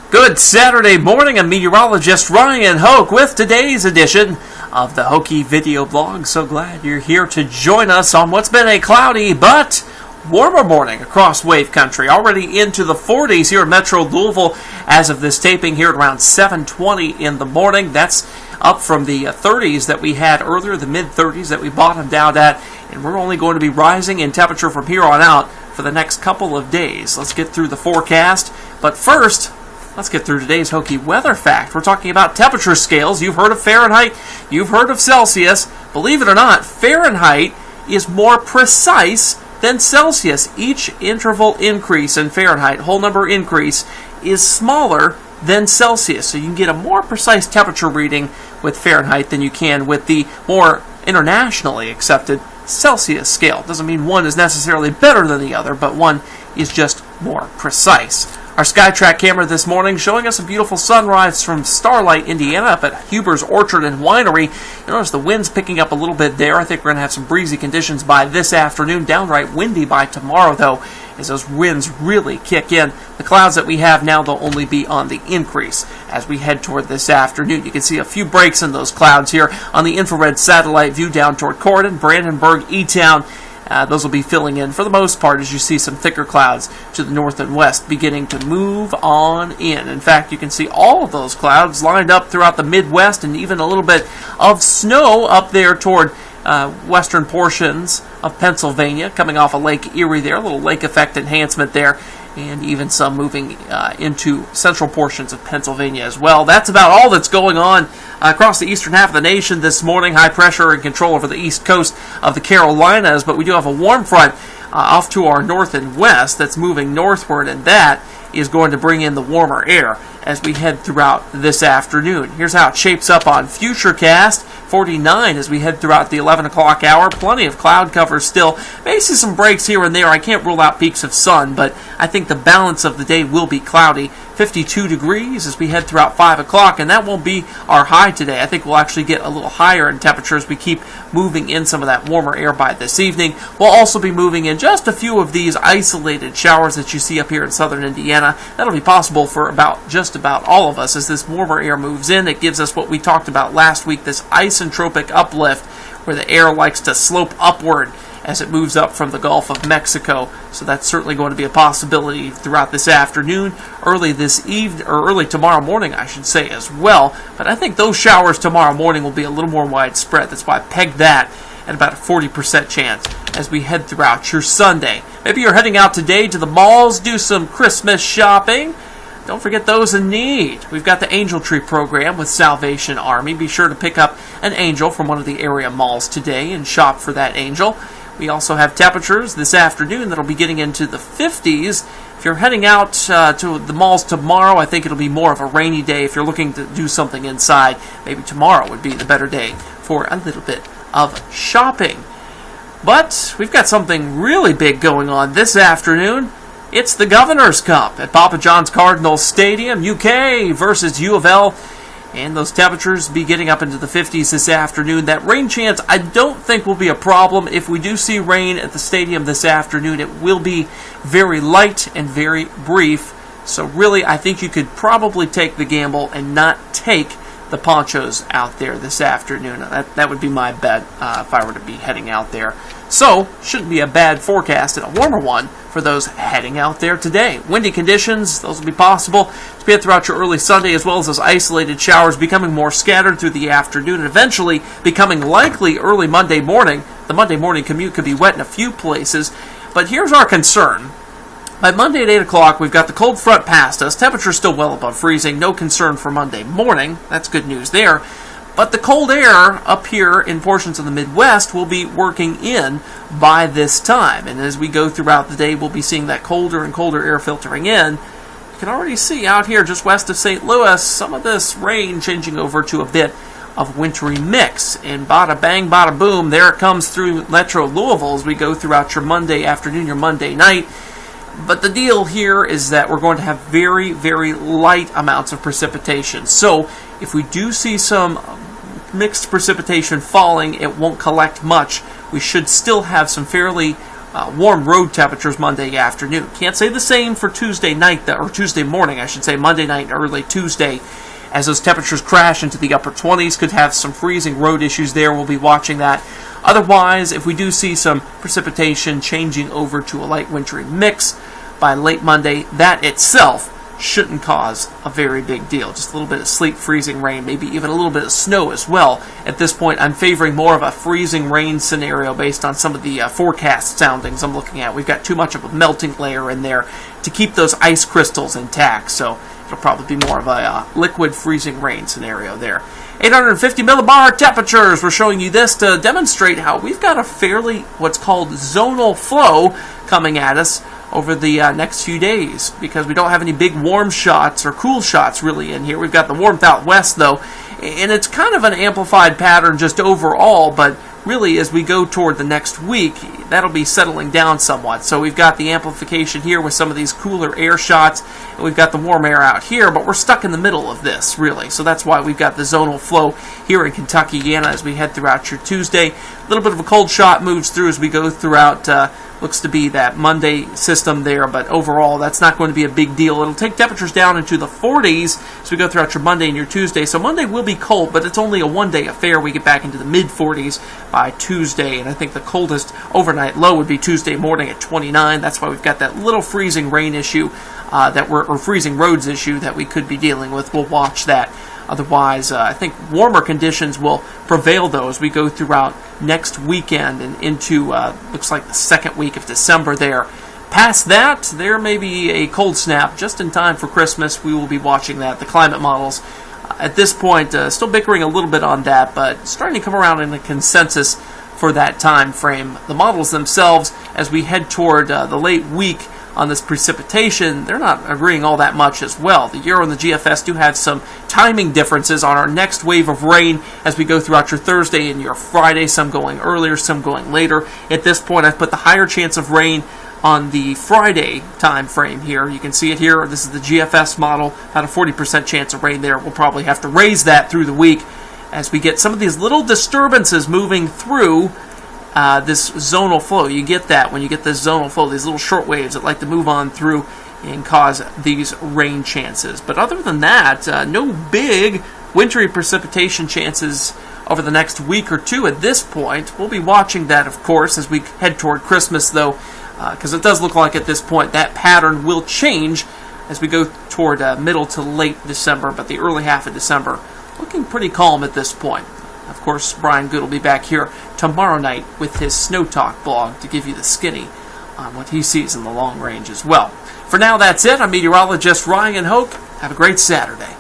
Good Saturday morning. I'm Meteorologist Ryan Hoke with today's edition of the Hokey video blog. So glad you're here to join us on what's been a cloudy but warmer morning across wave country. Already into the 40s here in Metro Louisville as of this taping here at around 7:20 in the morning. That's up from the 30s that we had earlier, the mid-30s that we bottomed out at. And we're only going to be rising in temperature from here on out for the next couple of days. Let's get through the forecast. But first, let's get through today's Hokey weather fact. We're talking about temperature scales. You've heard of Fahrenheit. You've heard of Celsius. Believe it or not, Fahrenheit is more precise than Celsius. Each interval increase in Fahrenheit, whole number increase, is smaller than Celsius. So you can get a more precise temperature reading with Fahrenheit than you can with the more internationally accepted Celsius scale. Doesn't mean one is necessarily better than the other, but one is just more precise. Our SkyTrack camera this morning showing us a beautiful sunrise from Starlight, Indiana, up at Huber's Orchard and Winery. You notice the wind's picking up a little bit there. I think we're going to have some breezy conditions by this afternoon. Downright windy by tomorrow, though, as those winds really kick in. The clouds that we have now, they'll only be on the increase as we head toward this afternoon. You can see a few breaks in those clouds here on the infrared satellite view down toward Corydon, Brandenburg, E-Town. Those will be filling in for the most part as you see some thicker clouds to the north and west beginning to move on in. In fact, you can see all of those clouds lined up throughout the Midwest and even a little bit of snow up there toward western portions of Pennsylvania coming off of Lake Erie there, a little lake effect enhancement there, and even some moving into central portions of Pennsylvania as well. That's about all that's going on across the eastern half of the nation this morning. High pressure and control over the east coast of the Carolinas, but we do have a warm front off to our north and west that's moving northward, and that is going to bring in the warmer air as we head throughout this afternoon. Here's how it shapes up on Futurecast. 49 as we head throughout the 11 o'clock hour. Plenty of cloud cover still. May see some breaks here and there. I can't rule out peaks of sun, but I think the balance of the day will be cloudy. 52 degrees as we head throughout 5 o'clock, and that won't be our high today. I think we'll actually get a little higher in temperature as we keep moving in some of that warmer air by this evening. We'll also be moving in just a few of these isolated showers that you see up here in southern Indiana. That'll be possible for just about all of us as this warmer air moves in. It gives us what we talked about last week, this isentropic uplift where the air likes to slope upward as it moves up from the Gulf of Mexico. So that's certainly going to be a possibility throughout this afternoon, early this evening, or early tomorrow morning, I should say, as well. But I think those showers tomorrow morning will be a little more widespread. That's why I pegged that at about a 40% chance as we head throughout your Sunday. Maybe you're heading out today to the malls, do some Christmas shopping. Don't forget those in need. We've got the Angel Tree program with Salvation Army. Be sure to pick up an angel from one of the area malls today and shop for that angel. We also have temperatures this afternoon that'll be getting into the 50s. If you're heading out to the malls tomorrow, I think it'll be more of a rainy day. If you're looking to do something inside, maybe tomorrow would be the better day for a little bit of shopping. But we've got something really big going on this afternoon. It's the Governor's Cup at Papa John's Cardinals Stadium, UK versus U of L. And those temperatures be getting up into the 50s this afternoon. That rain chance I don't think will be a problem. If we do see rain at the stadium this afternoon, it will be very light and very brief. So really, I think you could probably take the gamble and not take the ponchos out there this afternoon. That would be my bet if I were to be heading out there. So, shouldn't be a bad forecast and a warmer one for those heading out there today. Windy conditions, those will be possible to be throughout your early Sunday, as well as those isolated showers becoming more scattered through the afternoon and eventually becoming likely early Monday morning. The Monday morning commute could be wet in a few places, but here's our concern. By Monday at 8 o'clock, we've got the cold front past us. Temperatures still well above freezing. No concern for Monday morning. That's good news there. But the cold air up here in portions of the Midwest will be working in by this time. And as we go throughout the day, we'll be seeing that colder and colder air filtering in. You can already see out here just west of St. Louis some of this rain changing over to a bit of wintry mix. And bada bang, bada boom, there it comes through Metro Louisville as we go throughout your Monday afternoon, your Monday night. But the deal here is that we're going to have very, very light amounts of precipitation. So if we do see some mixed precipitation falling, it won't collect much. We should still have some fairly warm road temperatures Monday afternoon. Can't say the same for Tuesday night, or Tuesday morning, I should say, Monday night and early Tuesday, as those temperatures crash into the upper 20s. Could have some freezing road issues there. We'll be watching that. Otherwise, if we do see some precipitation changing over to a light wintry mix by late Monday, that itself shouldn't cause a very big deal. Just a little bit of sleet, freezing rain, maybe even a little bit of snow as well. At this point, I'm favoring more of a freezing rain scenario based on some of the forecast soundings I'm looking at. We've got too much of a melting layer in there to keep those ice crystals intact, so it'll probably be more of a liquid freezing rain scenario there. 850 millibar temperatures. We're showing you this to demonstrate how we've got a fairly, what's called zonal flow coming at us over the next few days, because we don't have any big warm shots or cool shots really in here. We've got the warmth out west though, and it's kind of an amplified pattern just overall, but really as we go toward the next week, that'll be settling down somewhat. So we've got the amplification here with some of these cooler air shots, and we've got the warm air out here, but we're stuck in the middle of this, really. So that's why we've got the zonal flow here in Kentucky, as we head throughout your Tuesday. A little bit of a cold shot moves through as we go throughout, looks to be that Monday system there, but overall that's not going to be a big deal. It'll take temperatures down into the 40s as we go throughout your Monday and your Tuesday. So Monday will be cold, but it's only a one-day affair. We get back into the mid-40s by Tuesday, and I think the coldest overnight low would be Tuesday morning at 29. That's why we've got that little freezing rain issue or freezing roads issue that we could be dealing with. We'll watch that. Otherwise, I think warmer conditions will prevail though as we go throughout next weekend and into, looks like the second week of December there. Past that, there may be a cold snap just in time for Christmas. We will be watching that. The climate models, at this point, still bickering a little bit on that, but starting to come around in a consensus for that time frame. The models themselves, as we head toward the late week on this precipitation, they're not agreeing all that much as well. The Euro and the GFS do have some timing differences on our next wave of rain as we go throughout your Thursday and your Friday, some going earlier, some going later. At this point, I've put the higher chance of rain on the Friday time frame here. You can see it here. This is the GFS model, about a 40% chance of rain there. We'll probably have to raise that through the week as we get some of these little disturbances moving through this zonal flow. You get that when you get this zonal flow, these little short waves that like to move on through and cause these rain chances. But other than that, no big wintry precipitation chances over the next week or two at this point. We'll be watching that, of course, as we head toward Christmas, though, because it does look like at this point that pattern will change as we go toward middle to late December, but the early half of December looking pretty calm at this point. Of course, Brian Good will be back here tomorrow night with his Snow Talk blog to give you the skinny on what he sees in the long range as well. For now, that's it. I'm meteorologist Ryan Hoke. Have a great Saturday.